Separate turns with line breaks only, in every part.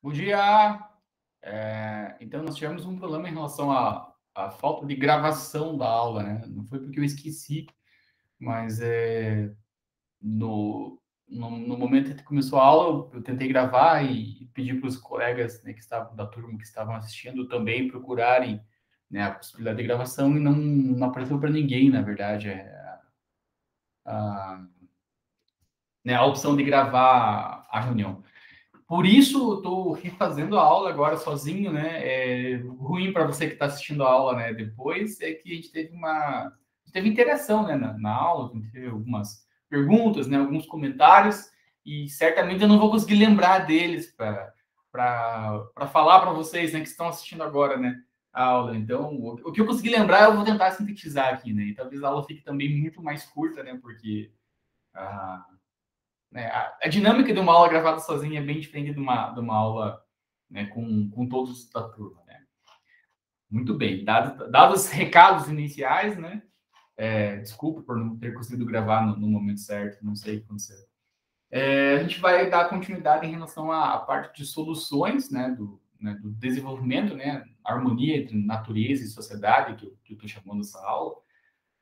Bom dia! Então, nós tivemos um problema em relação à falta de gravação da aula, né? Não foi porque eu esqueci, mas no momento que começou a aula, eu tentei gravar e pedi para os colegas, né, que estavam da turma que estavam assistindo também procurarem, né, a possibilidade de gravação e não apareceu para ninguém, na verdade, a, né, a opção de gravar a reunião. Por isso, eu estou refazendo a aula agora sozinho, né? É ruim para você que está assistindo a aula, né? Depois é que a gente teve interação, né? Na aula, a gente teve algumas perguntas, né? Alguns comentários e certamente eu não vou conseguir lembrar deles para falar para vocês, né? Que estão assistindo agora, né? A aula. Então, o que eu conseguir lembrar, eu vou tentar sintetizar aqui, né? E talvez a aula fique também muito mais curta, né? Porque ah, né, a dinâmica de uma aula gravada sozinha é bem diferente de uma aula, né, com todos da turma, né? Muito bem, dados os recados iniciais, né? Desculpa por não ter conseguido gravar no momento certo, não sei o que aconteceu. A gente vai dar continuidade em relação à parte de soluções, né, do desenvolvimento, né? Harmonia entre natureza e sociedade, que eu estou chamando essa aula.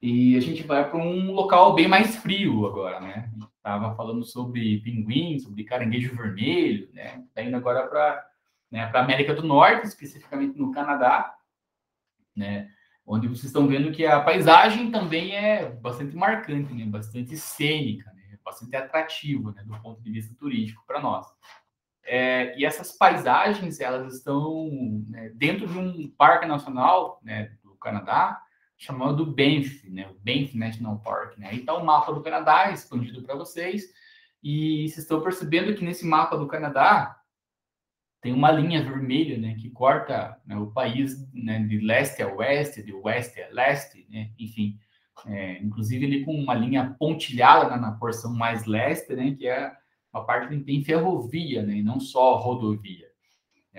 E a gente vai para um local bem mais frio agora, né? A gente estava falando sobre pinguim, sobre caranguejo vermelho, né? Está indo agora para, né, para a América do Norte, especificamente no Canadá, né? Onde vocês estão vendo que a paisagem também é bastante marcante, né? Bastante cênica, né? Bastante atrativa, né? Do ponto de vista turístico para nós. E essas paisagens, elas estão, né, dentro de um parque nacional, né, do Canadá, chamado Banff, né, o Banff National Park, né? Aí está o mapa do Canadá expandido para vocês, e vocês estão percebendo que nesse mapa do Canadá tem uma linha vermelha, né, que corta, né, o país, né, de leste a oeste, de oeste a leste, né, enfim, inclusive ele com uma linha pontilhada, né, na porção mais leste, né, que é uma parte que tem ferrovia, né, e não só rodovia.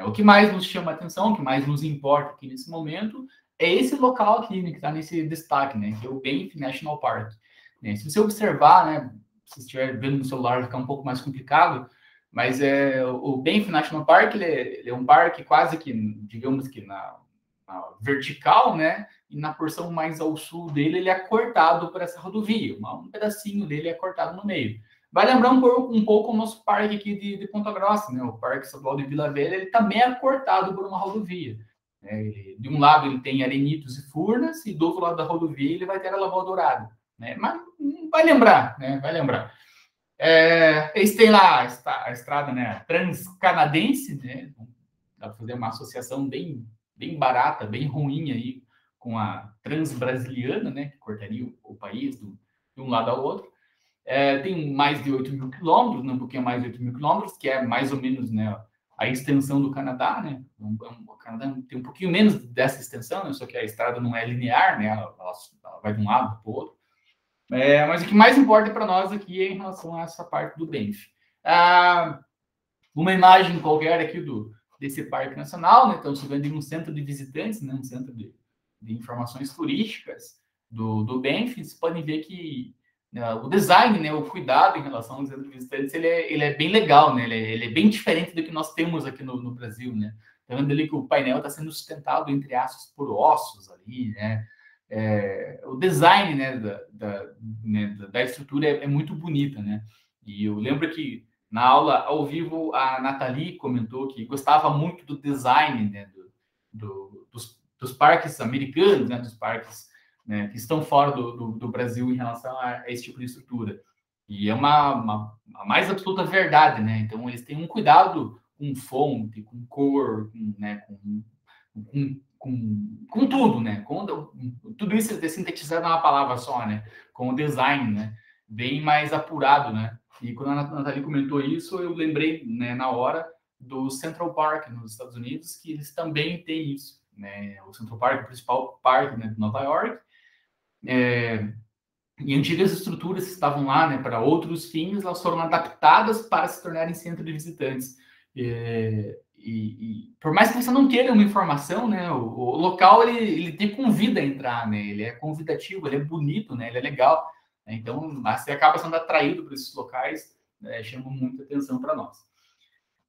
O que mais nos chama a atenção, o que mais nos importa aqui nesse momento, é esse local aqui, né, que está nesse destaque, né, que é o Banff National Park. Se você observar, né, se estiver vendo no celular, vai ficar um pouco mais complicado, mas o Banff National Park, ele é um parque quase que, digamos que na vertical, né, e na porção mais ao sul dele, ele é cortado por essa rodovia, um pedacinho dele é cortado no meio. Vai lembrar um pouco o nosso parque aqui de Ponta Grossa, né? O Parque Estadual de Vila Velha, ele também é cortado por uma rodovia. De um lado ele tem Arenitos e Furnas, e do outro lado da rodovia ele vai ter a Lagoa Dourada. Né? Mas vai lembrar, né? Vai lembrar. Eles têm lá a estrada, né, transcanadense, né? Dá para fazer uma associação bem barata, bem ruim aí com a transbrasiliana, né? Que cortaria o país de um lado ao outro. Tem mais de 8 mil quilômetros, né, um pouquinho mais de 8 mil quilômetros, que é mais ou menos, né, a extensão do Canadá, né? O Canadá tem um pouquinho menos dessa extensão, né, só que a estrada não é linear, né? Ela vai de um lado para o outro. Mas o que mais importa para nós aqui é em relação a essa parte do Banff. Uma imagem qualquer aqui desse parque nacional, né? Estamos vendo em um centro de visitantes, né? Um centro de informações turísticas do Banff. Vocês podem ver que, né, o design, né, o cuidado em relação ao centro de visitantes, ele é bem legal, né? Ele é bem diferente do que nós temos aqui no Brasil, né? Tá vendo ali que o painel está sendo sustentado, entre aspas, por ossos ali, né? O design, né, da estrutura é muito bonita, né? E eu lembro que na aula ao vivo a Nathalie comentou que gostava muito do design, né, dos parques americanos, né, dos parques, né, que estão fora do Brasil em relação a esse tipo de estrutura. E é a mais absoluta verdade, né? Então eles têm um cuidado com fonte, com cor, com tudo, né? Tudo isso é sintetizado numa palavra só, né? Com o design, né? Bem mais apurado, né? E quando a Nathalie comentou isso, eu lembrei, né, na hora do Central Park nos Estados Unidos, que eles também têm isso, né? O Central Park, o principal parque, né, de Nova York, e antigas estruturas que estavam lá, né, para outros fins, elas foram adaptadas para se tornarem centro de visitantes. E por mais que você não queira uma informação, né, o local ele te convida a entrar, né, ele é convidativo, ele é bonito, né, ele é legal. Né, então você acaba sendo atraído por esses locais, né, chamam muita atenção para nós.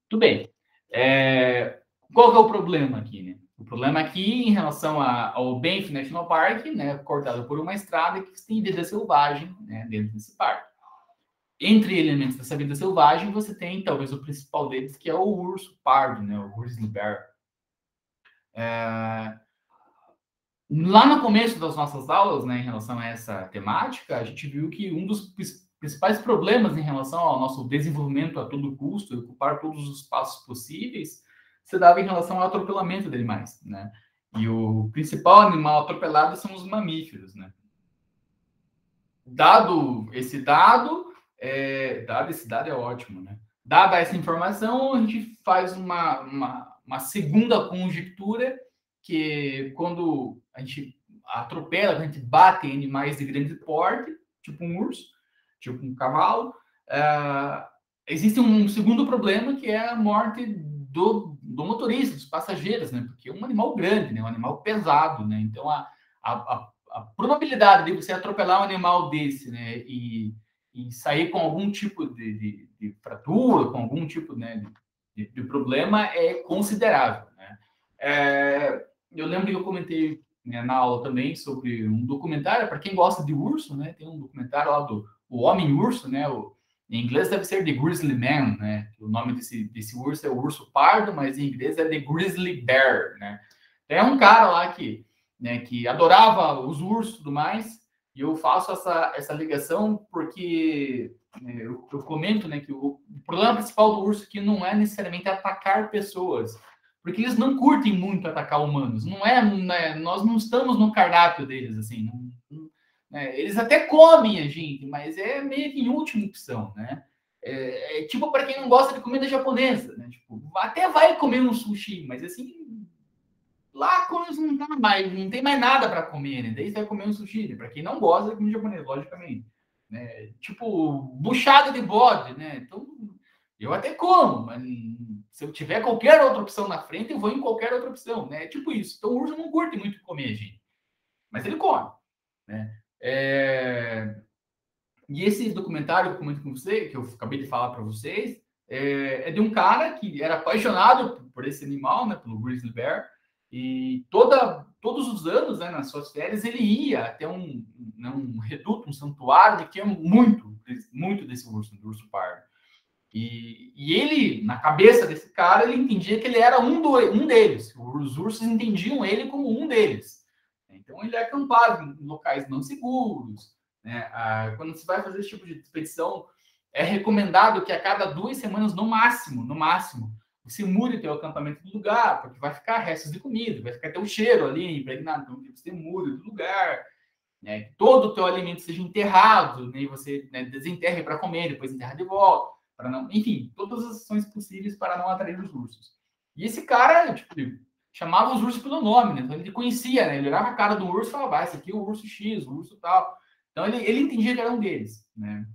Tudo bem. Qual que é o problema aqui, né? O problema aqui, em relação ao Banff National Park, né, cortado por uma estrada que tem vida selvagem, né, dentro desse parque. Entre elementos dessa vida selvagem, você tem, talvez, o principal deles, que é o urso pardo, né, o grizzly bear. Lá no começo das nossas aulas, né, em relação a essa temática, a gente viu que um dos principais problemas em relação ao nosso desenvolvimento a todo custo, ocupar todos os espaços possíveis, se dava em relação ao atropelamento de animais, né? E o principal animal atropelado são os mamíferos, né? Dado esse dado é ótimo, né? Dada essa informação, a gente faz uma segunda conjectura, que quando a gente atropela, a gente bate em animais de grande porte, tipo um urso, tipo um cavalo, existe um segundo problema, que é a morte do motorista, dos passageiros, né? Porque é um animal grande, né? Um animal pesado, né? Então, a probabilidade de você atropelar um animal desse, né? E sair com algum tipo de fratura, com algum tipo, né, de problema é considerável, né? Eu lembro que eu comentei, né, na aula também sobre um documentário, para quem gosta de urso, né? Tem um documentário lá do O Homem-Urso, né? Em inglês deve ser The Grizzly Man, né? O nome desse urso é o urso pardo, mas em inglês é The Grizzly Bear, né? É um cara lá que adorava os ursos e tudo mais, e eu faço essa ligação porque eu comento, né, que o problema principal do urso aqui não é necessariamente atacar pessoas, porque eles não curtem muito atacar humanos. Não é, né, nós não estamos no cardápio deles, assim. Né, eles até comem a gente, mas é meio que em última opção, né? Tipo para quem não gosta de comida japonesa, né? Tipo, até vai comer um sushi, mas assim, lá quando não tem mais nada para comer, né? Daí você vai comer um sushi, né? Para quem não gosta de comida japonesa, logicamente. Né? Tipo, buchada de bode, né? Então, eu até como, mas se eu tiver qualquer outra opção na frente, eu vou em qualquer outra opção, né? Tipo isso. Então, o urso não curte muito comer, gente. Mas ele come, né? E esse documentário que eu comento com você, que eu acabei de falar para vocês, é de um cara que era apaixonado por esse animal, né? Pelo grizzly bear, e todos os anos, né, nas suas férias, ele ia até um reduto, um santuário que tinha muito desse urso, do urso pardo. E ele, na cabeça desse cara, ele entendia que ele era um deles. Os ursos entendiam ele como um deles. Então ele acampava em locais não seguros. Né? Quando você vai fazer esse tipo de expedição, é recomendado que a cada 2 semanas, no máximo, você mude o teu acampamento do lugar, porque vai ficar restos de comida, vai ficar até o cheiro ali impregnado. Então você muda do lugar, né? Que todo o teu alimento seja enterrado, né? E você, né, desenterre para comer, depois enterra de volta, para não, enfim, todas as ações possíveis para não atrair os ursos. E esse cara, tipo, chamava os ursos pelo nome, né? Então ele conhecia, né? Ele olhava a cara do urso e falava, esse aqui é o urso X, o urso tal. Então ele entendia que era um deles, né?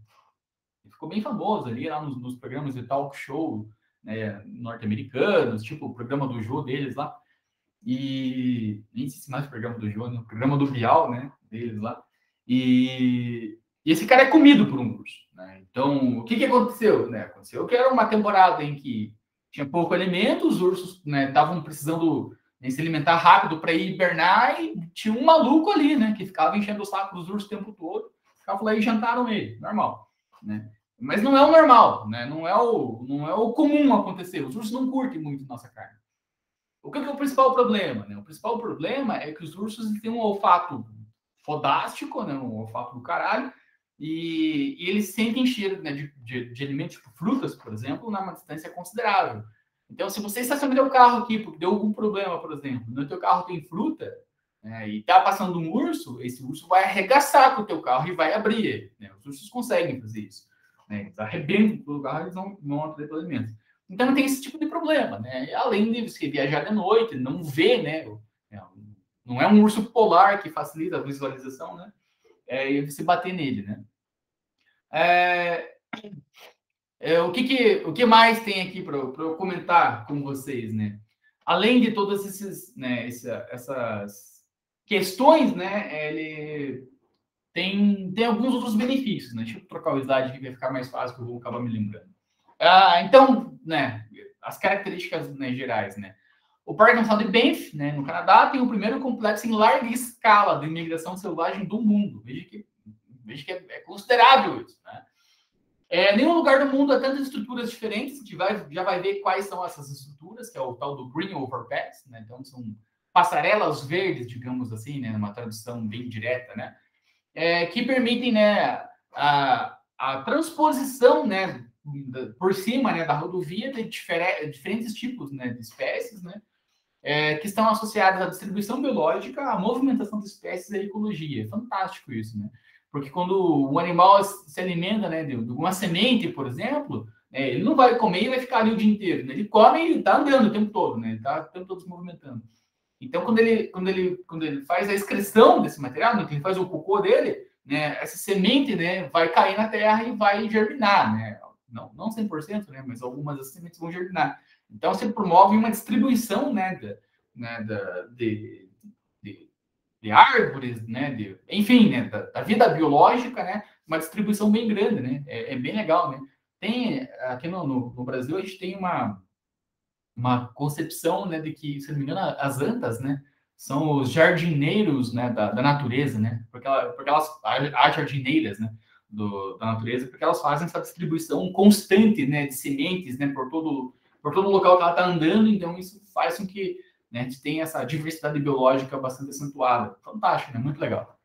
Ele ficou bem famoso ali lá nos programas de talk show, né, norte-americanos, tipo o programa do Jô deles lá. E nem sei se mais o programa do Jô, né? O programa do Bial, né? Deles lá. E esse cara é comido por um urso, né? Então, o que aconteceu? Né? Aconteceu que era uma temporada em que tinha pouco alimento, os ursos estavam, né, precisando, né, se alimentar rápido para ir hibernar, e tinha um maluco ali, né, que ficava enchendo o saco dos ursos o tempo todo. Ficava lá e jantaram ele, normal, né? Mas não é o normal, né? Não é o comum acontecer. Os ursos não curtem muito nossa carne. O que é o principal problema? Né? O principal problema é que os ursos têm um olfato fodástico, né? Um olfato do caralho, e eles sentem cheiro, né, de alimentos, tipo frutas, por exemplo, numa distância considerável. Então, se você estaciona o carro aqui porque deu algum problema, por exemplo, no teu carro tem fruta, né, e tá passando um urso, esse urso vai arregaçar com o teu carro e vai abrir ele. Né? Os ursos conseguem fazer isso. Né? Eles arrebentam o carro e eles vão atrair pelo alimento. Então tem esse tipo de problema, né? Além de você viajar de noite, não ver, né? Não é um urso polar que facilita a visualização, né? E você bater nele, né? O que mais tem aqui para eu comentar com vocês, né? Além de todas essas questões, né? Ele tem alguns outros benefícios, né? Deixa eu trocar o slide aqui, vai ficar mais fácil, que eu vou acabar me lembrando. Então, né? as características, né, gerais, né? O Parque Nacional de Banff, né, no Canadá, tem o primeiro complexo em larga escala de imigração selvagem do mundo. Veja que é considerável isso, né? Nenhum lugar do mundo há tantas estruturas diferentes. A gente já vai ver quais são essas estruturas, que é o tal do Green Overpass, né? Então, são passarelas verdes, digamos assim, né? Uma tradução bem direta, né? Que permitem, né, a transposição, né, por cima, né, da rodovia de diferentes tipos, né, de espécies, né? Que estão associadas à distribuição biológica, à movimentação de espécies e à ecologia. É fantástico isso, né? Porque quando um animal se alimenta, né, de uma semente, por exemplo, ele não vai comer e vai ficar ali o dia inteiro, né? Ele come e está andando o tempo todo, né? Ele está o tempo todo se movimentando. Então, quando ele faz a excreção desse material, né, que ele faz o cocô dele, né, essa semente, né, vai cair na terra e vai germinar, né? Não 100%, né, mas algumas das sementes vão germinar. Então, você promove uma distribuição, né, de árvores, né, enfim, né, da vida biológica, né, uma distribuição bem grande, né, bem legal, né. Tem, aqui no Brasil, a gente tem uma concepção, né, de que, se não me engano, as antas, né, são os jardineiros, né, da natureza, né, porque elas, as jardineiras, né, da natureza, porque elas fazem essa distribuição constante, né, de sementes, né, por todo local que ela está andando. Então isso faz com que, né, a gente tenha essa diversidade biológica bastante acentuada. Fantástico, né, muito legal.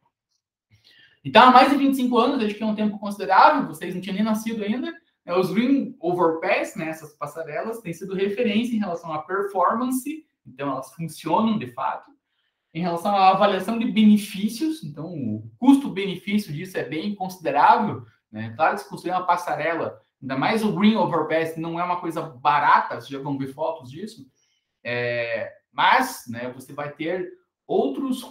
Então, há mais de 25 anos, acho que é um tempo considerável, vocês não tinham nem nascido ainda, os Green Overpass, né, essas passarelas, têm sido referência em relação à performance, então elas funcionam de fato. Em relação à avaliação de benefícios, então o custo-benefício disso é bem considerável, né? Claro que se construir uma passarela, ainda mais o Green Overpass, não é uma coisa barata, vocês já vão ver fotos disso, mas, né, você vai ter outros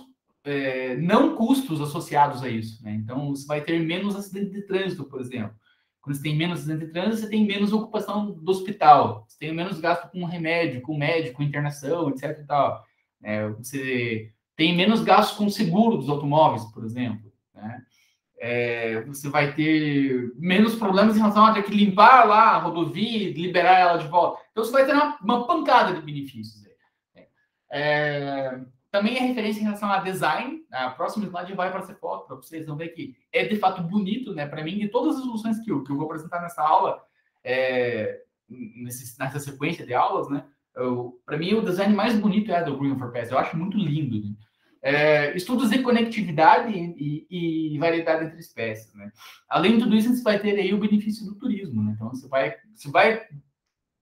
não custos associados a isso, né? Então, você vai ter menos acidente de trânsito, por exemplo. Quando você tem menos acidente de trânsito, você tem menos ocupação do hospital, você tem menos gasto com remédio, com médico, internação, etc. E tal. Você tem menos gastos com seguro dos automóveis, por exemplo, né? Você vai ter menos problemas em relação a ter que limpar lá a rodovia e liberar ela de volta. Então, você vai ter uma pancada de benefícios. Também é referência em relação a design. A próxima slide vai para essa foto, para vocês vão ver que é de fato bonito, né? Para mim, de todas as soluções que eu vou apresentar nessa aula, nessa sequência de aulas, né? Para mim, o design mais bonito é a do Green Overpass. Eu acho muito lindo, né? Estudos de conectividade e variedade entre espécies, né? Além de tudo isso, você vai ter aí o benefício do turismo, né? Então, você vai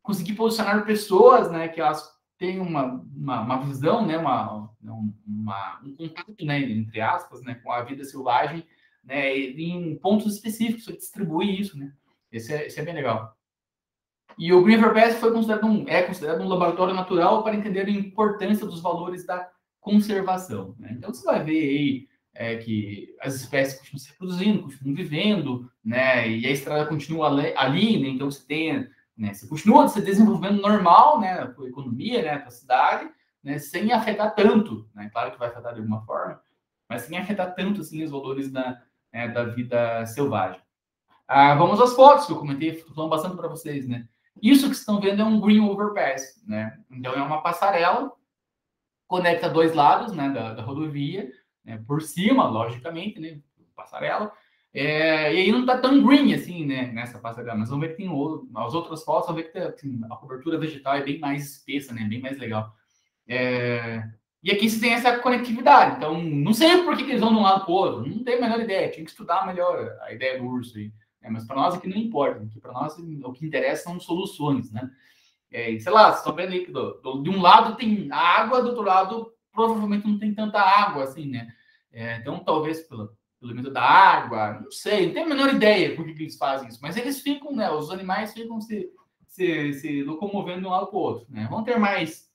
conseguir posicionar pessoas, né, que elas têm uma visão, né, um contato, né, entre aspas, né, com a vida selvagem, né, em pontos específicos, você distribui isso, né? Esse é bem legal. E o Green Overpass é considerado um laboratório natural para entender a importância dos valores da conservação, né? Então, você vai ver aí que as espécies continuam se reproduzindo, continuam vivendo, né? E a estrada continua ali, né? Então, você tem, né? Você continua se desenvolvendo normal, né? A tua economia, né? A tua cidade, né? Sem afetar tanto, né? Claro que vai afetar de alguma forma, mas sem afetar tanto, assim, os valores da vida selvagem. Vamos às fotos que eu comentei, falando bastante para vocês, né? Isso que vocês estão vendo é um Green Overpass, né? Então, é uma passarela, conecta dois lados, né, da rodovia, né, por cima, logicamente, né, passarela, e aí não está tão green assim, né, nessa passarela, mas vamos ver que tem as outras fotos, vamos ver que assim, a cobertura vegetal é bem mais espessa, né, bem mais legal. E aqui você tem essa conectividade, então não sei por que eles vão de um lado para o outro, não tenho a menor ideia, tinha que estudar melhor a ideia do urso aí, né, mas para nós aqui não importa, porque para nós o que interessa são soluções, né? Sei lá, vocês estão vendo aí que de um lado tem água, do outro lado provavelmente não tem tanta água assim, né? Então, talvez pelo elemento da água, não sei, não tenho a menor ideia por que eles fazem isso, mas eles ficam, né? Os animais ficam se locomovendo de um lado para o outro, né? Vão ter mais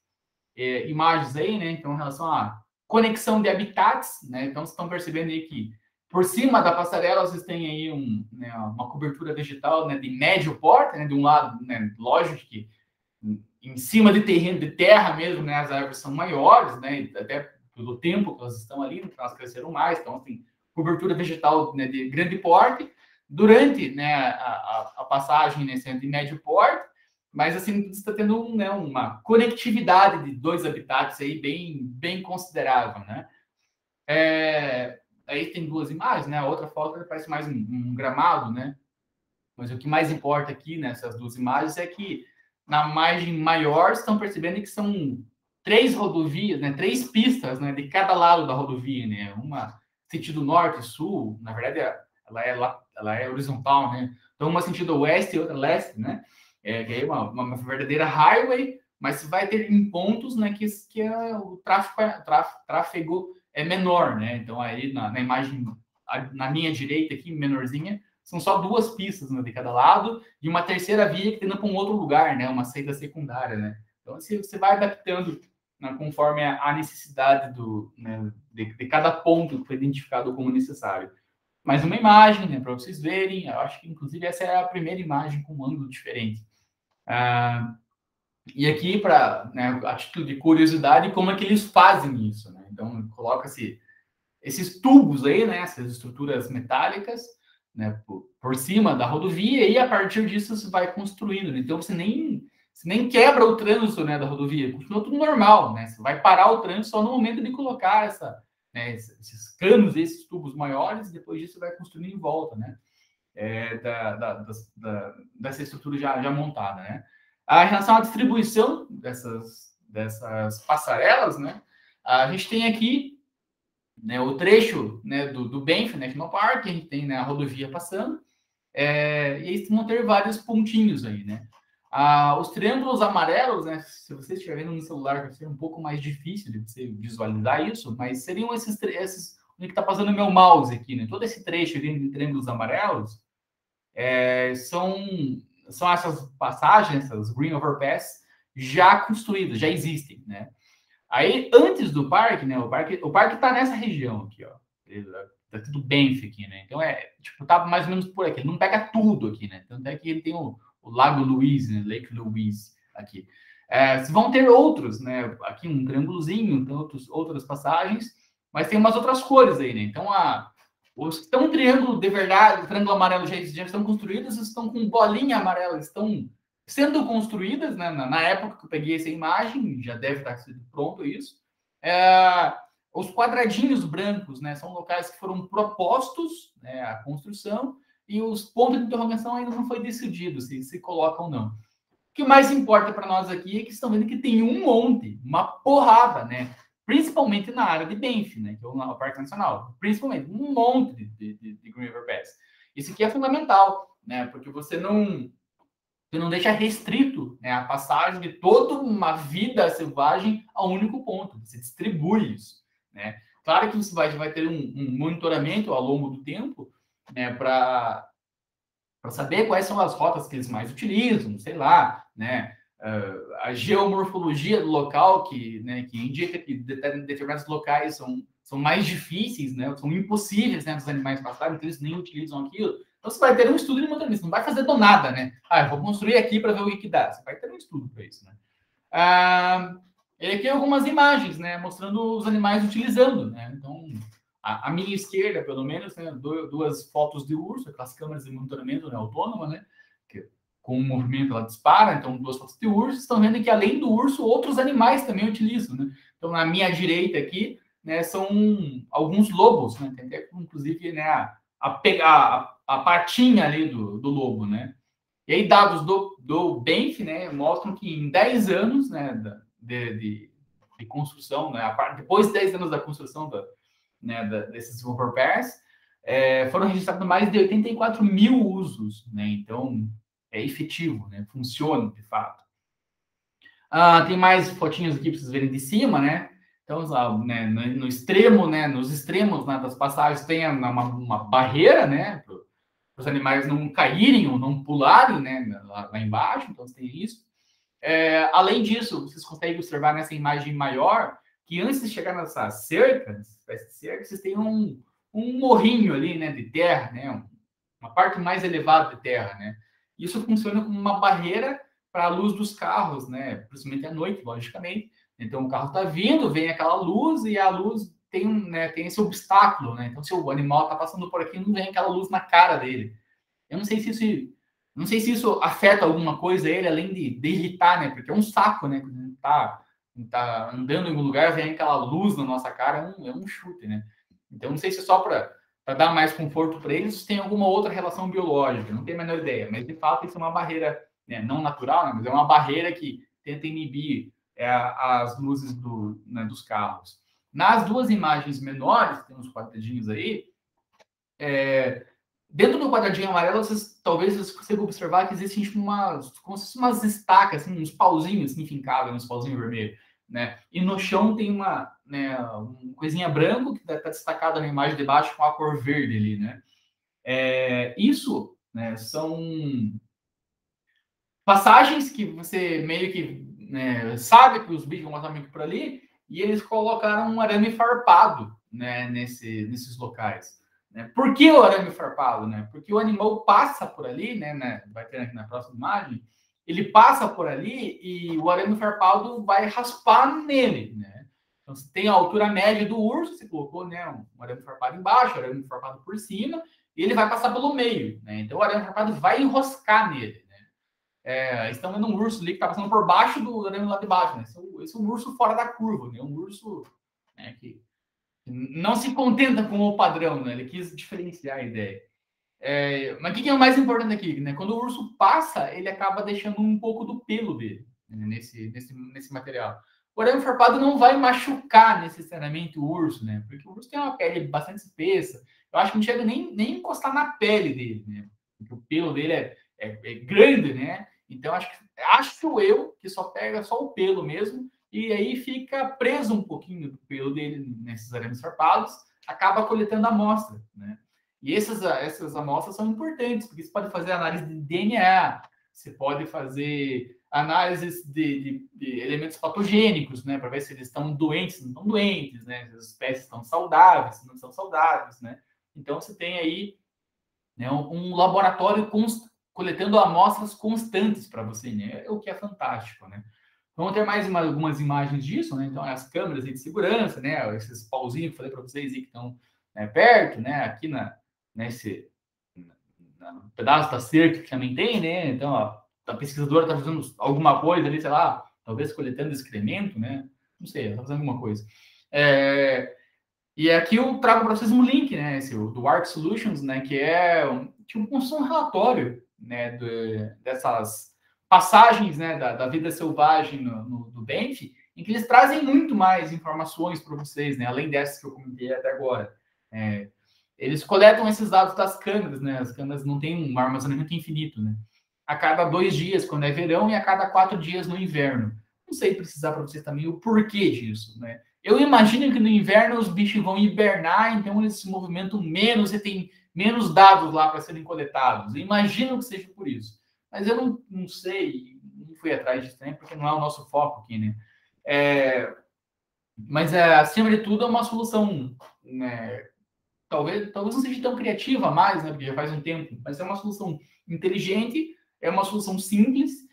imagens aí, né? Então, em relação à conexão de habitats, né? Então, vocês estão percebendo aí que por cima da passarela vocês têm aí uma cobertura vegetal, né, de médio porte, né? De um lado, né? Lógico que em cima de terreno, de terra mesmo, né, as árvores são maiores, né, até pelo tempo que elas estão ali, porque elas cresceram mais, então tem cobertura vegetal, né, de grande porte. Durante, né, a passagem nesse de médio porte, mas assim, você está tendo né, uma conectividade de dois habitats aí bem considerável, né? Aí tem duas imagens, né? A outra foto parece mais um gramado, né? Mas o que mais importa aqui nessas duas imagens é que na margem maior estão percebendo que são três rodovias, né? Três pistas, né? De cada lado da rodovia, né? Uma sentido norte e sul, na verdade ela é horizontal, né? Então uma sentido oeste e outra leste, né? Que é uma verdadeira highway, mas vai ter em pontos, né? Que o tráfego é menor, né? Então aí na imagem na minha direita aqui, menorzinha, são só duas pistas, né, de cada lado e uma terceira via que tem para um outro lugar, né, uma saída secundária, né. Então você vai adaptando, né, conforme a necessidade né, de cada ponto que foi identificado como necessário. Mais uma imagem, né, para vocês verem. Eu acho que inclusive essa é a primeira imagem com um ângulo diferente. E aqui para, né, a título de curiosidade, como é que eles fazem isso, né? Então coloca-se esses tubos aí, né, essas estruturas metálicas, né, por cima da rodovia, e a partir disso você vai construindo. Né? Então você nem quebra o trânsito, né, da rodovia, continua tudo normal, né? Você vai parar o trânsito só no momento de colocar né, esses canos, esses tubos maiores, e depois disso você vai construindo em volta, né? Dessa estrutura já montada, né? Em relação à distribuição dessas passarelas, né? A gente tem aqui, né, o trecho, né, do Banff National Park, a gente tem, né, a rodovia passando, e aí vão ter vários pontinhos aí, né? Os triângulos amarelos, né, se você estiver vendo no celular, vai ser um pouco mais difícil de você visualizar isso, mas seriam esses onde está passando o meu mouse aqui, né? Todo esse trecho de triângulos amarelos são essas passagens, essas green overpass, já construídas, já existem, né? Aí, antes do parque, né? O parque tá nessa região aqui, ó. Tá tudo bem aqui, né? Então tipo, tá mais ou menos por aqui. Ele não pega tudo aqui, né? Tanto é que ele tem o Lago Louise, né? Lake Louise aqui. Vão ter outros, né? Aqui um triângulozinho, então outras passagens, mas tem umas outras cores aí, né? Então, os que estão triângulo de verdade, triângulo amarelo já estão construídos, estão com bolinha amarela, estão sendo construídas, né, na época que eu peguei essa imagem, já deve estar sido pronto isso. Os quadradinhos brancos, né, são locais que foram propostos, né, a construção, e os pontos de interrogação ainda não foi decidido se coloca ou não. O que mais importa para nós aqui é que estão vendo que tem um monte, uma porrada, né, principalmente na área de Banff, né, que é o Parque Nacional, principalmente um monte de Green River Pass. Isso aqui é fundamental, né, porque você não deixa restrito, né, a passagem de toda uma vida selvagem a um único ponto. Você distribui isso, né? Claro que você vai ter um monitoramento ao longo do tempo, né, para saber quais são as rotas que eles mais utilizam, sei lá, né? A geomorfologia do local né, que indica que determinados locais são mais difíceis, né? São impossíveis, né, dos animais passarem, então eles nem utilizam aquilo. Então você vai ter um estudo de monitoramento, não vai fazer do nada, né? Eu vou construir aqui para ver o que dá. Você vai ter um estudo para isso, né? E aqui algumas imagens, né, mostrando os animais utilizando, né? Então, a minha esquerda, pelo menos, né, duas fotos de urso, aquelas câmeras de monitoramento, né, autônoma, né? Que com o movimento ela dispara, então duas fotos de urso. Estão vendo que além do urso, outros animais também utilizam, né? Então, na minha direita aqui, né, são alguns lobos, né? Tem até, inclusive, né, a patinha ali do lobo, né? E aí, dados do Banff, né, mostram que em 10 anos, né, de construção, né, depois de 10 anos da construção né, desses overpairs, foram registrados mais de 84 mil usos, né? Então, é efetivo, né? Funciona, de fato. Tem mais fotinhos aqui para vocês verem de cima, né? Então, né, no extremo, né, nos extremos, né, das passagens tem uma barreira, né, para os animais não caírem ou não pularem, né, lá embaixo. Então, você tem isso. Além disso, vocês conseguem observar nessa imagem maior que antes de chegar nessas cercas, vocês têm um morrinho ali, né, de terra, né, uma parte mais elevada de terra, né. Isso funciona como uma barreira para a luz dos carros, né, principalmente à noite, logicamente. Então, o carro está vindo, vem aquela luz e a luz tem esse obstáculo, né. Então, se o animal está passando por aqui, não vem aquela luz na cara dele. Eu não sei se isso Não sei se isso afeta alguma coisa ele, além de irritar, né? Porque é um saco, né? Quando a gente tá andando em algum lugar, vem aquela luz na nossa cara, é um chute, né? Então, não sei se é só para dar mais conforto para eles, se tem alguma outra relação biológica, não tenho a menor ideia. Mas, de fato, isso é uma barreira, né, não natural, né, mas é uma barreira que tenta inibir as luzes né, dos carros. Nas duas imagens menores, tem uns quadradinhos aí, dentro do quadradinho amarelo, talvez vocês consigam observar que existem tipo, como se fossem umas estacas, assim, uns pauzinhos assim, fincados, uns pauzinhos vermelhos. Né? E no chão tem uma coisinha branca que está destacada na imagem de baixo com a cor verde ali. Né? Isso, né, são passagens que você meio que, né, sabe que os bichos vão passar meio que por ali, e eles colocaram um arame farpado, né, nesses locais. Né? Por que o arame farpado? Né? Porque o animal passa por ali, né, vai ter aqui na próxima imagem, ele passa por ali e o arame farpado vai raspar nele. Né? Então, você tem a altura média do urso, você colocou, né, um arame farpado embaixo, um arame farpado por cima, e ele vai passar pelo meio. Né? Então, o arame farpado vai enroscar nele. Estão vendo um urso ali que está passando por baixo do arame lá de baixo. Né? Esse é um urso fora da curva, né? Um urso, né, que não se contenta com o padrão, né? Ele quis diferenciar a ideia. Mas o que é o mais importante aqui? Né? Quando o urso passa, ele acaba deixando um pouco do pelo dele, né? nesse material. O arame farpado não vai machucar necessariamente o urso, né? Porque o urso tem uma pele bastante espessa. Eu acho que não chega nem encostar na pele dele, né? Porque o pelo dele é grande, né? Então, acho eu que só pega só o pelo mesmo, e aí fica preso um pouquinho do pelo dele nesses arames farpados, acaba coletando a amostra, né? E essas amostras são importantes, porque você pode fazer análise de DNA, você pode fazer análises de elementos patogênicos, né? Para ver se eles estão doentes, se não estão doentes, né? Se as espécies estão saudáveis, se não são saudáveis, né? Então, você tem aí, né, um laboratório coletando amostras constantes para você, né? O que é fantástico, né? Vamos ter mais algumas imagens disso, né? Então, as câmeras de segurança, né? Esses pauzinhos que eu falei para vocês aí que estão, né, perto, né? Aqui nesse no pedaço da cerca que também tem, né? Então, ó, a pesquisadora está fazendo alguma coisa ali, sei lá, talvez coletando excremento, né? Não sei, está fazendo alguma coisa. E aqui eu trago para vocês um link, né? Do Arc Solutions, né? Que é tipo um relatório, né? Dessas passagens, né? Da vida selvagem no Banff, em que eles trazem muito mais informações para vocês, né? Além dessas que eu comentei até agora. Eles coletam esses dados das câmeras, né? As câmeras não têm um armazenamento infinito, né? A cada 2 dias, quando é verão, e a cada 4 dias no inverno. Não sei precisar para vocês também o porquê disso, né? Eu imagino que no inverno os bichos vão hibernar, então eles se movimentam menos e tem menos dados lá para serem coletados. Eu imagino que seja por isso. Mas eu não sei, não fui atrás disso também, porque não é o nosso foco aqui, né? Mas, acima de tudo, é uma solução, né? Talvez não seja tão criativa mais, né? Porque já faz um tempo, mas é uma solução inteligente, é uma solução simples,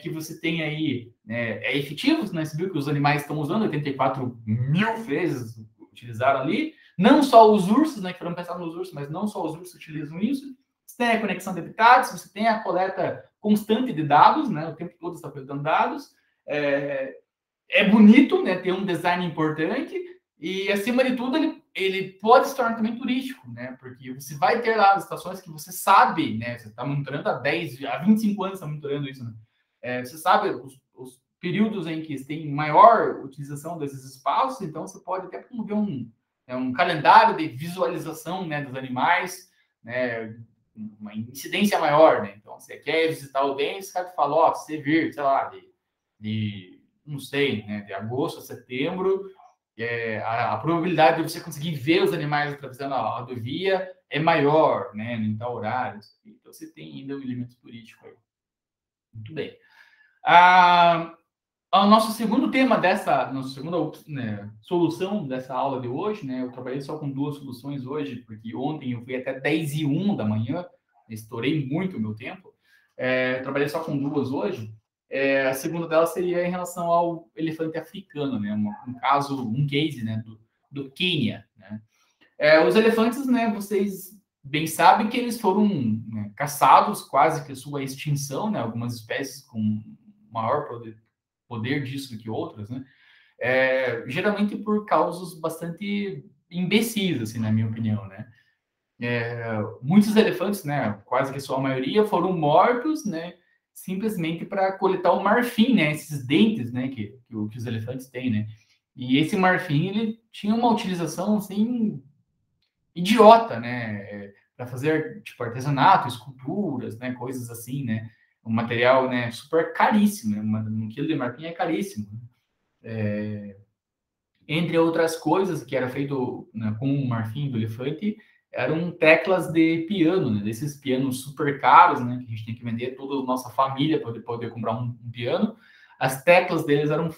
que você tem aí, é efetivo, né? Você viu que os animais estão usando 84 mil vezes utilizaram ali. Não só os ursos, né? Que foram pensar nos ursos, mas não só os ursos utilizam isso. Você tem a conexão de habitats, você tem a coleta constante de dados, né? O tempo todo está coletando dados. É bonito, né? Tem um design importante e, acima de tudo, ele pode se tornar também turístico, né? Porque você vai ter lá as estações que você sabe, né? Você está monitorando há 25 anos, está monitorando isso, né? Você sabe os períodos em que tem maior utilização desses espaços, então você pode até promover um calendário de visualização, né, dos animais, né? Uma incidência maior, né? Então, você quer visitar o bem, esse cara te fala, ó, você vir, sei lá, não sei, né, de agosto a setembro, a probabilidade de você conseguir ver os animais atravessando a rodovia é maior, né, em tal horário. Então, você tem ainda um elemento turístico aí. Muito bem. O nosso segundo tema nossa segunda, né, solução dessa aula de hoje, né, eu trabalhei só com 2 soluções hoje, porque ontem eu fui até 10h01 da manhã, estourei muito o meu tempo, trabalhei só com 2 hoje. A segunda delas seria em relação ao elefante africano, né, um case, né, do Quênia, né. Os elefantes, né, vocês bem sabe que eles foram, né, caçados quase que a sua extinção, né? Algumas espécies com maior poder disso do que outras, né? Geralmente por causas bastante imbecis, assim, na minha opinião, né? Muitos elefantes, né, quase que a sua maioria, foram mortos, né, simplesmente para coletar o marfim, né, esses dentes, né, que os elefantes têm, né. E esse marfim, ele tinha uma utilização, assim, idiota, né, para fazer, tipo, artesanato, esculturas, né, coisas assim, né, um material, né, super caríssimo, né, um quilo de marfim é caríssimo. Entre outras coisas que era feito, né, com o marfim do elefante, eram teclas de piano, né, desses pianos super caros, né, que a gente tem que vender toda a nossa família para poder comprar um piano. As teclas deles eram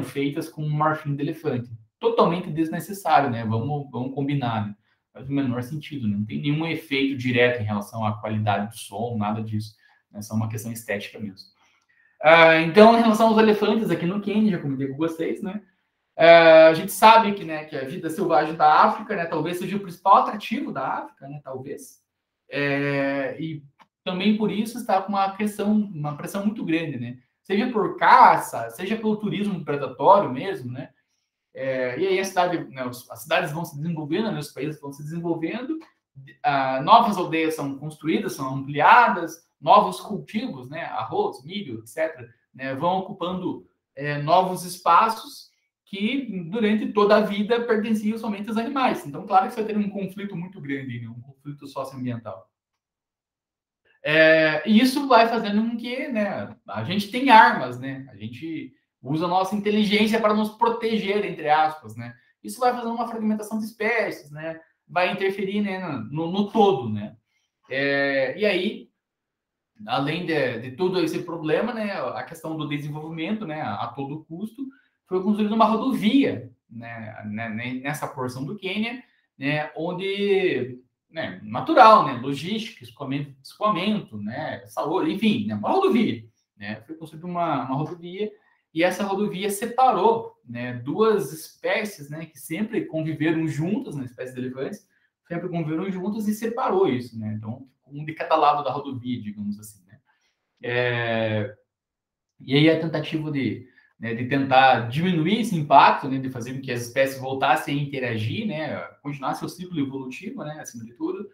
feitas com marfim de elefante. Totalmente desnecessário, né? Vamos combinar. Né? Faz o menor sentido, né? Não tem nenhum efeito direto em relação à qualidade do som, nada disso. É só uma questão estética mesmo. Então, em relação aos elefantes aqui no Quênia, já comentei com vocês, né? A gente sabe que, né, que a vida selvagem da África, né, talvez seja o principal atrativo da África, né, talvez. E também por isso está com uma pressão muito grande, né? Seja por caça, seja pelo turismo predatório mesmo, né? E aí as cidades vão se desenvolvendo, né, os países vão se desenvolvendo, novas aldeias são construídas, são ampliadas, novos cultivos, né, arroz, milho, etc., né, vão ocupando novos espaços que durante toda a vida pertenciam somente aos animais. Então, claro que você vai ter um conflito muito grande, né, um conflito socioambiental. E isso vai fazendo com que, né, a gente tenha armas, né? A gente usa a nossa inteligência para nos proteger, entre aspas, né? Isso vai fazendo uma fragmentação de espécies, né? Vai interferir, né, no todo, né? E aí, além de todo esse problema, né, a questão do desenvolvimento, né, a todo custo, foi construída uma rodovia, né, nessa porção do Quênia, né, onde, né, natural, né, logística, escoamento, né, saúde, enfim, né, uma rodovia, né, foi construída uma rodovia e essa rodovia separou, né, duas espécies, né, que sempre conviveram juntas, né, espécies de elefantes, sempre conviveram juntas e separou isso, né, então um de cada lado da rodovia, digamos assim, né. E aí a tentativa de tentar diminuir esse impacto, né, de fazer com que as espécies voltassem a interagir, né, continuar seu ciclo evolutivo, né, acima de tudo,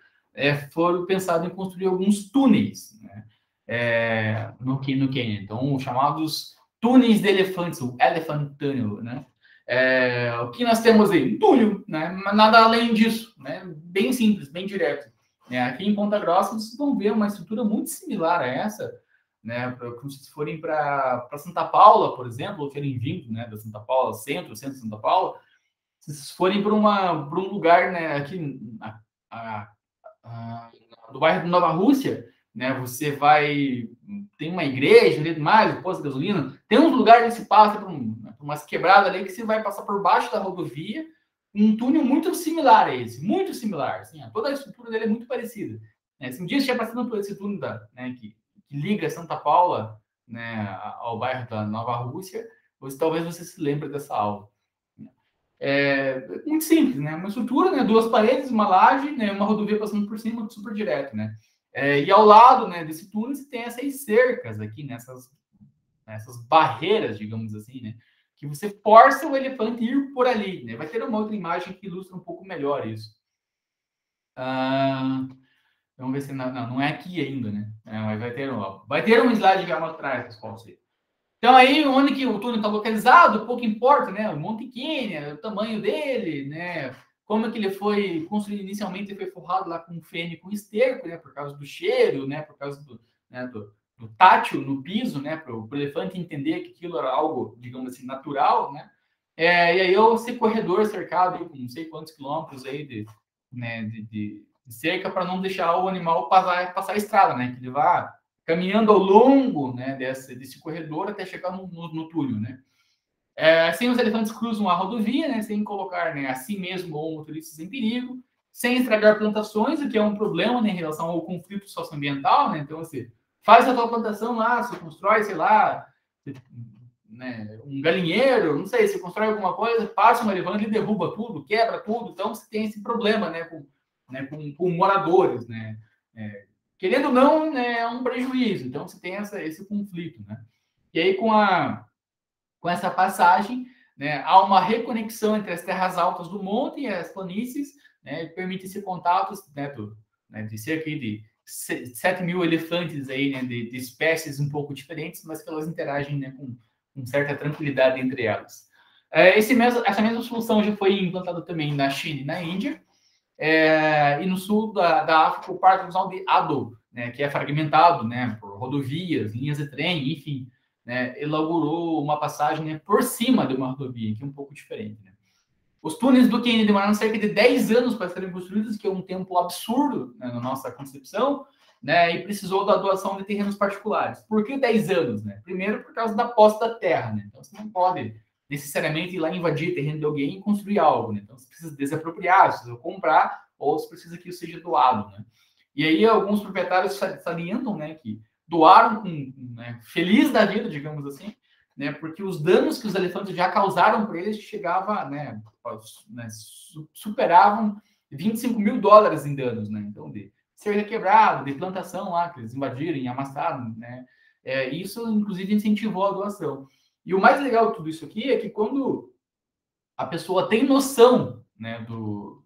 foram pensados em construir alguns túneis, né, no Quênia. Então, chamados túneis de elefantes, o Elephant Tunnel, né. O que nós temos aí? Um túnel, né, nada além disso, né, bem simples, bem direto. Aqui em Ponta Grossa, vocês vão ver uma estrutura muito similar a essa, né, como se forem para Santa Paula, por exemplo, ou querem vir, né, da Santa Paula, centro de Santa Paula, se vocês forem para um lugar, né, aqui do bairro de Nova Rússia, né, você vai, tem uma igreja ali mais, um posto de gasolina, tem uns lugares que se passa por umas quebradas ali que você vai passar por baixo da rodovia, um túnel muito similar a esse, muito similar, assim, toda a estrutura dele é muito parecida. Se um dia você estiver passando por esse túnel que liga Santa Paula, né, ao bairro da Nova Rússia, talvez você se lembre dessa aula. Muito simples, né? Uma estrutura, né? Duas paredes, uma laje, né? Uma rodovia passando por cima, super direto, né? E ao lado, né, desse túnel, você tem essas cercas aqui, nessas barreiras, digamos assim, né? Que você força o elefante a ir por ali, né? Vai ter uma outra imagem que ilustra um pouco melhor isso. Vamos ver se não é aqui ainda, né? Vai ter um slide que vai mostrar essas fotos aí. Então, aí, onde que o túnel está localizado, pouco importa, né? O Monte Quênia, o tamanho dele, né? Como é que ele foi construído inicialmente, ele foi forrado lá com feno com esterco, né? Por causa do cheiro, né? Por causa do tátil no piso, né? Para o elefante entender que aquilo era algo, digamos assim, natural, né? E aí, esse corredor cercado com não sei quantos quilômetros aí de cerca para não deixar o animal passar a estrada, né? Que ele vá caminhando ao longo, né, desse corredor até chegar no túnel, né? Assim, os elefantes cruzam a rodovia, né, sem colocar, né, a si mesmo ou motoristas em perigo, sem estragar plantações, o que é um problema, né, em relação ao conflito socioambiental, né? Então, você faz a tua plantação lá, você constrói, sei lá, né, um galinheiro, não sei, você constrói alguma coisa, passa um elefante e derruba tudo, quebra tudo, então você tem esse problema, né, né, com moradores, né? Querendo ou não, né, é um prejuízo. Então, você tem esse conflito, né? E aí, com essa passagem, né, há uma reconexão entre as terras altas do monte e as planícies, né, e permite esse contato, né, de cerca de 7 mil elefantes aí, né, de espécies um pouco diferentes, mas que elas interagem, né, com certa tranquilidade entre elas. Essa mesma solução já foi implantada também na China e na Índia, e no sul da África, o Parque Nacional de Ado, né, que é fragmentado, né, por rodovias, linhas de trem, enfim, né, elaborou uma passagem, né, por cima de uma rodovia, que é um pouco diferente. Né. Os túneis do Quênia demoraram cerca de 10 anos para serem construídos, que é um tempo absurdo, né, na nossa concepção, né, e precisou da doação de terrenos particulares. Por que 10 anos? Né? Primeiro, por causa da posse da terra. Né? Então, você não pode necessariamente ir lá invadir terreno de alguém e construir algo. Né? Então, você precisa desapropriar, você precisa comprar, ou você precisa que isso seja doado. Né? E aí, alguns proprietários salientam, né, que doaram né, feliz da vida, digamos assim, né, porque os danos que os elefantes já causaram para eles chegava, né, superavam 25 mil dólares em danos, né? Então, de cerca quebrado, de plantação lá, que eles invadiram e amassaram, né? Isso, inclusive, incentivou a doação. E o mais legal de tudo isso aqui é que quando a pessoa tem noção, né, do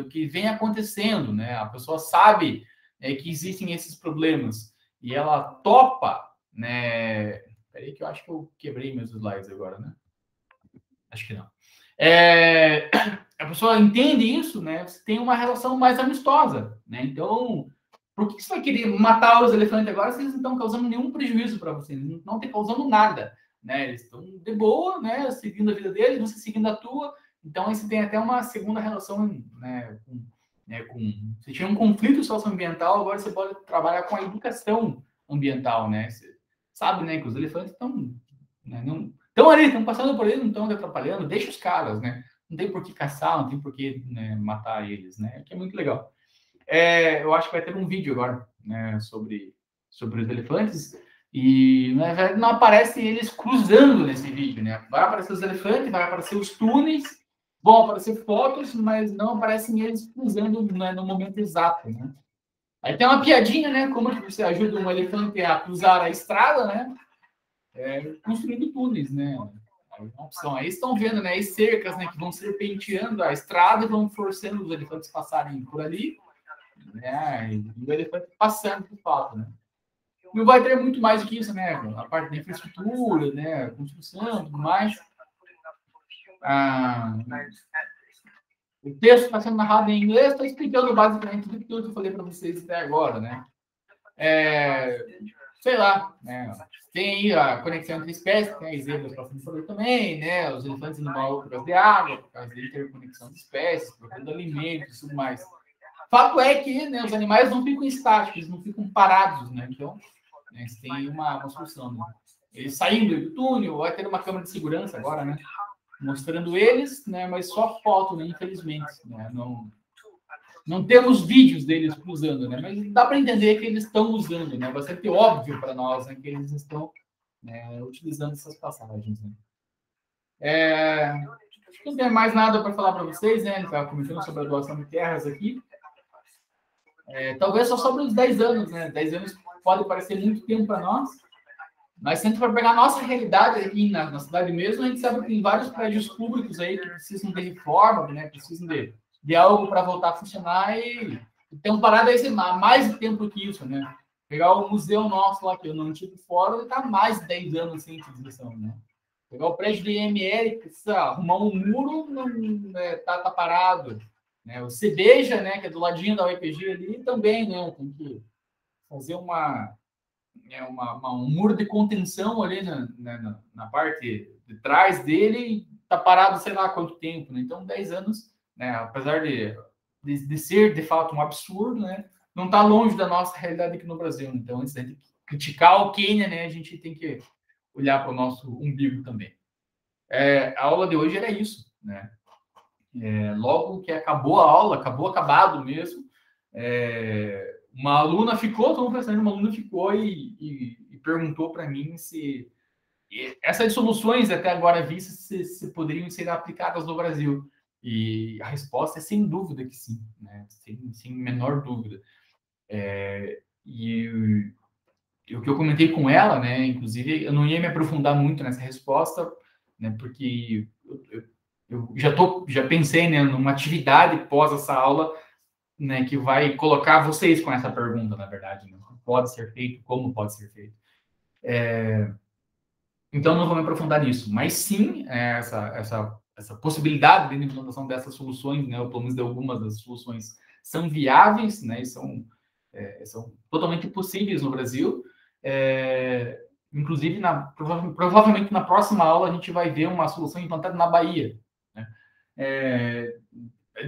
que vem acontecendo, né? A pessoa sabe que existem esses problemas e ela topa, né? Peraí que eu acho que eu quebrei meus slides agora, né? Acho que não. A pessoa entende isso, né? Você tem uma relação mais amistosa, né? Então, por que você vai querer matar os elefantes agora se eles não estão causando nenhum prejuízo para você? Eles não estão causando nada, né? Eles estão de boa, né? Seguindo a vida deles, você seguindo a tua. Então, aí você tem até uma segunda relação, né? Você tinha um conflito socioambiental, agora você pode trabalhar com a educação ambiental, né? Você sabe, né? Que os elefantes estão, né, não estão ali, estão passando por ele, não estão atrapalhando, deixa os caras, né? Não tem por que caçar, não tem por que, né, matar eles, né? Que é muito legal. Eu acho que vai ter um vídeo agora, né, sobre os elefantes e na verdade não aparece eles cruzando nesse vídeo, né? Vai aparecer os elefantes, vai aparecer os túneis, vão aparecer fotos, mas não aparecem eles cruzando, né, no momento exato, né? Aí tem uma piadinha, né? Como que você ajuda um elefante a cruzar a estrada, né? Construindo túneis, né? É uma opção. Aí estão vendo, né? As cercas, né? Que vão serpenteando a estrada e vão forçando os elefantes passarem por ali, né? E o elefante passando de fato, né? Não vai ter muito mais do que isso, né? A parte da infraestrutura, né? A construção, tudo mais. O texto está sendo narrado em inglês, está explicando basicamente tudo que eu falei para vocês até agora, né? Sei lá, né? Tem aí a conexão entre espécies, tem as zebras para falei também, né? Os elefantes animais por causa de água, por causa de interconexão de espécies, procurando alimentos e tudo mais. Fato é que, né, os animais não ficam estáticos, eles não ficam parados, né? Então, né, eles têm uma solução, né? Eles saindo do túnel, vai ter uma câmera de segurança agora, né? Mostrando eles, né? Mas só foto, né? Infelizmente, né? Não temos vídeos deles cruzando, né? Mas dá para entender que eles estão usando, né? Bastante óbvio para nós, né? Que eles estão, né, utilizando essas passagens, né? Acho que não tem mais nada para falar para vocês, né? Estava comentando sobre a doação de terras aqui. Talvez só sobre os 10 anos, né? 10 anos pode parecer muito tempo para nós, mas se a gente for pegar a nossa realidade aqui na cidade mesmo, a gente sabe que tem vários prédios públicos aí que precisam de reforma, né? Precisam de algo para voltar a funcionar e tem parado aí mais de tempo que isso, né? Pegar o museu nosso lá, que é no antigo fórum, ele está mais de 10 anos sem utilização, né? Pegar o prédio do IML, precisa arrumar um muro, não tá parado. Né? O CBEJA, né, que é do ladinho da UEPG ali, também, né? Tem que fazer um muro de contenção ali na parte de trás dele e tá parado sei lá quanto tempo, né? Então, 10 anos, né? Apesar de ser, de fato, um absurdo, né? Não está longe da nossa realidade aqui no Brasil. Então, antes de criticar o Quênia, né? A gente tem que olhar para o nosso umbigo também. A aula de hoje era isso, né? Logo que acabou a aula, acabado mesmo, uma aluna ficou, estou pensando, uma aluna ficou e perguntou para mim se essas soluções até agora vistas se poderiam ser aplicadas no Brasil. E a resposta é sem dúvida que sim, né? Sem menor dúvida. E o que eu comentei com ela, né? Inclusive, eu não ia me aprofundar muito nessa resposta, né? Porque eu já pensei, né, numa atividade pós essa aula, né, que vai colocar vocês com essa pergunta, na verdade, né? Pode ser feito, como pode ser feito. Então, não vou me aprofundar nisso, mas sim, essa possibilidade de implantação dessas soluções, né, ou pelo menos de algumas das soluções, são viáveis, né, e são totalmente possíveis no Brasil. Inclusive, provavelmente na próxima aula, a gente vai ver uma solução implantada na Bahia, né,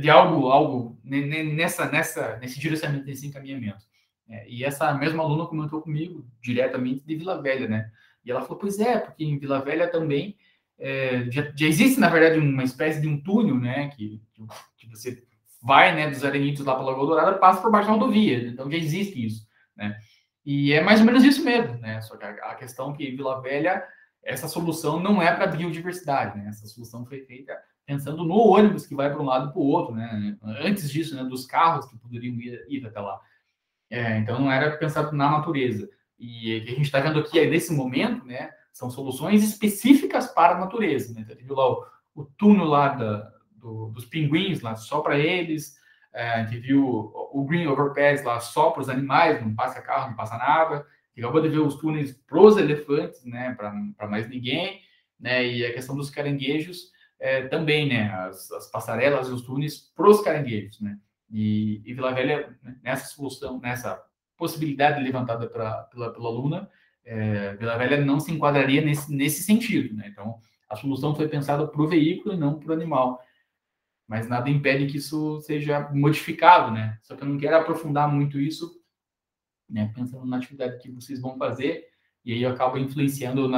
de algo nesse direcionamento, nesse encaminhamento. E essa mesma aluna comentou comigo diretamente de Vila Velha, né? E ela falou, pois é, porque em Vila Velha também já existe, na verdade, uma espécie de um túnel, né? Que você vai, né, dos Arenitos lá para Lagoa Dourada, passa por baixo da rodovia. Então já existe isso, né? E é mais ou menos isso mesmo, né? Só que a questão é que em Vila Velha, essa solução não é para biodiversidade, né? Essa solução foi feita pensando no ônibus que vai para um lado e para o outro, né? Antes disso, né, dos carros que poderiam ir até lá. Então não era pensado na natureza. E o que a gente está vendo aqui nesse momento, né, são soluções específicas para a natureza. Né? Então, viu lá o túnel lá dos pinguins, lá só para eles. A gente viu o Green Overpass lá só para os animais, não passa carro, não passa nada. E acabou de ver os túneis para os elefantes, né, para mais ninguém. Né? E a questão dos caranguejos também, né, as passarelas e os túneis para os caranguejos, né? E Vila Velha, nessa solução, nessa possibilidade levantada pela aluna, Vila Velha não se enquadraria nesse sentido, né? Então, a solução foi pensada para o veículo e não para o animal. Mas nada impede que isso seja modificado, né? Só que eu não quero aprofundar muito isso, né? Pensando na atividade que vocês vão fazer, e aí eu acabo influenciando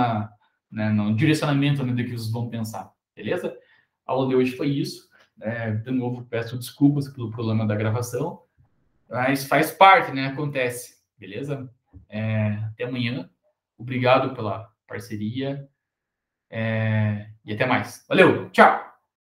no direcionamento, né, do que vocês vão pensar, beleza? A aula de hoje foi isso. De novo, peço desculpas pelo problema da gravação, mas faz parte, né? Acontece, beleza? Até amanhã. Obrigado pela parceria e até mais. Valeu, tchau!